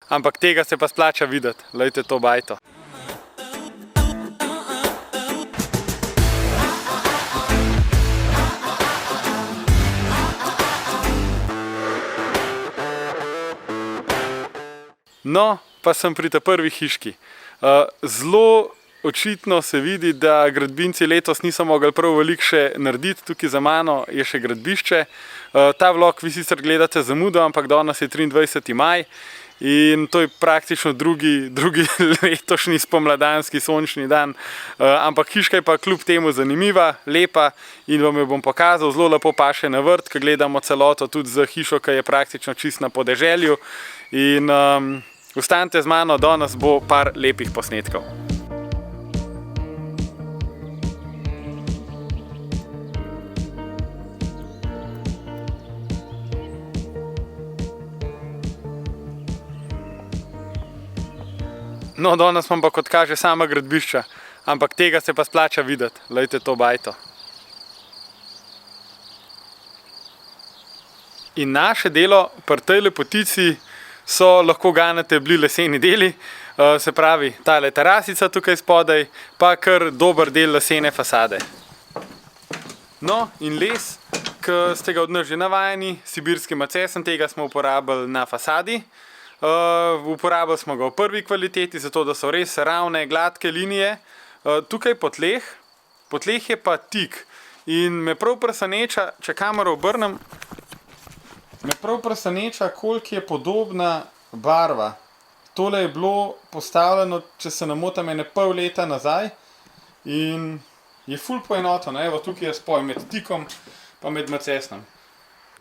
Ampak tega se pa splača videti, glejte to bajto. No, pa sem pri ta prvi hiški. Zelo očitno se vidi, da gradbinci letos niso mogli prav veliko še narediti. Tukaj za mano je še gradbišče. Ta vlog vi sicer gledate zamudo, ampak danes je 23. maj in to je praktično drugi letošnji spomladanski sončni dan. Ampak hiška je pa kljub temu zanimiva, lepa in vam jo bom pokazal. Zelo lepo paše na vrt, ko gledamo celoto tudi za hišo, ki je praktično čist na podeželju. In ostanite z mano, danes bo par lepih posnetkov. No, danes vam pa kot kaže sama gradbišča, ampak tega se pa splača videti, glejte to bajto. In naše delo pri tej lepotici so lahko ganete bili leseni deli, se pravi tale terasica tukaj spodaj, pa kar dober del lesene fasade. No, in les, ki ste ga od nas že navajeni, sibirski macesen, tega smo uporabili na fasadi. Uporabili smo ga v prvi kvaliteti, zato da so res ravne, gladke linije. Tukaj po tleh je pa tik in me prav preseneča, če kamero obrnem, me prav preseneča, koliko je podobna barva. Tole je bilo postavljeno, če se ne motim, ene pol leta nazaj in je ful poenoteno. Evo, tukaj je spoj med tikom pa med macesnom.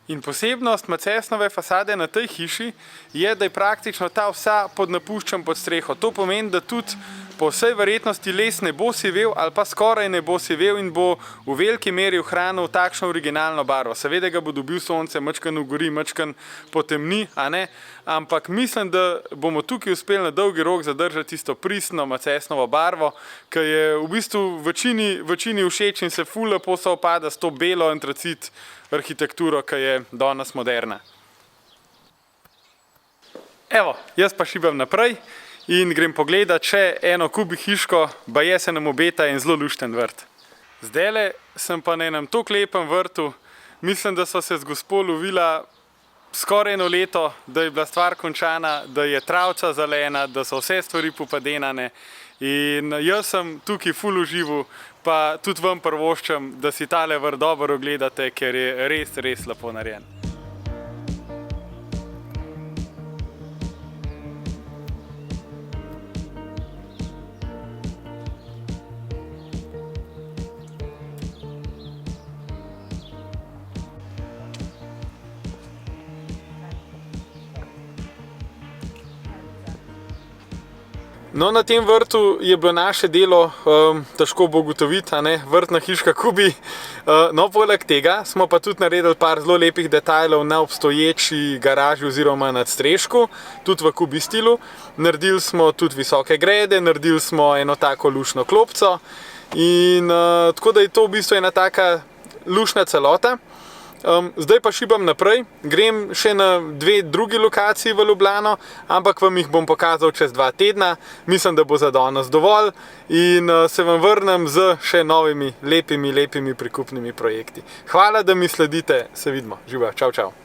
In posebnost macesnove fasade na tej hiši je, da je praktično ta vsa pod napuščen pod streho. To pomeni, da tudi po vsej verjetnosti les ne bo sivel ali pa skoraj ne bo sivel in bo v veliki meri ohranil takšno originalno barvo. Seveda ga bo dobil sonce, majčkeno ugori, majčkeno potemni, a ne? Ampak mislim, da bomo tukaj uspeli na dolgi rok zadržati tisto pristno macesnovo barvo, ki je v bistvu večini všeč in se ful lepo sovpada s to belo antracit arhitekturo, ki je danes moderna. Evo, jaz pa šibam naprej in grem pogledat še eno kubi hiško, baje se nam obeta en zelo lušten vrt. Zdajle sem pa na enem tako lepem vrtu, mislim, da so se z gospo lovila skoraj eno leto, da je bila stvar končana, da je travca zelena, da so vse stvari popadenane in jaz sem tukaj ful užival, pa tudi vam prvoščam, da si tale vrt dobro ogledate, ker je res, res lepo narejen. No, na tem vrtu je bilo naše delo, težko bo ugotoviti, a ne, vrtna hiška Kubi. No, poleg tega smo pa tudi naredili par zelo lepih detajlov na obstoječi garaži oziroma nadstrešku, tudi v Kubi stilu. Naredili smo tudi visoke grede, naredili smo eno tako lušno klopco in tako da je to v bistvu ena taka lušna celota. Zdaj pa šibam naprej, grem še na dve drugi lokaciji v Ljubljano, ampak vam jih bom pokazal čez 2 tedna. Mislim, da bo za danes dovolj in se vam vrnem z še novimi lepimi prikupnimi projekti. Hvala, da mi sledite, se vidimo, živijo, čau, čau.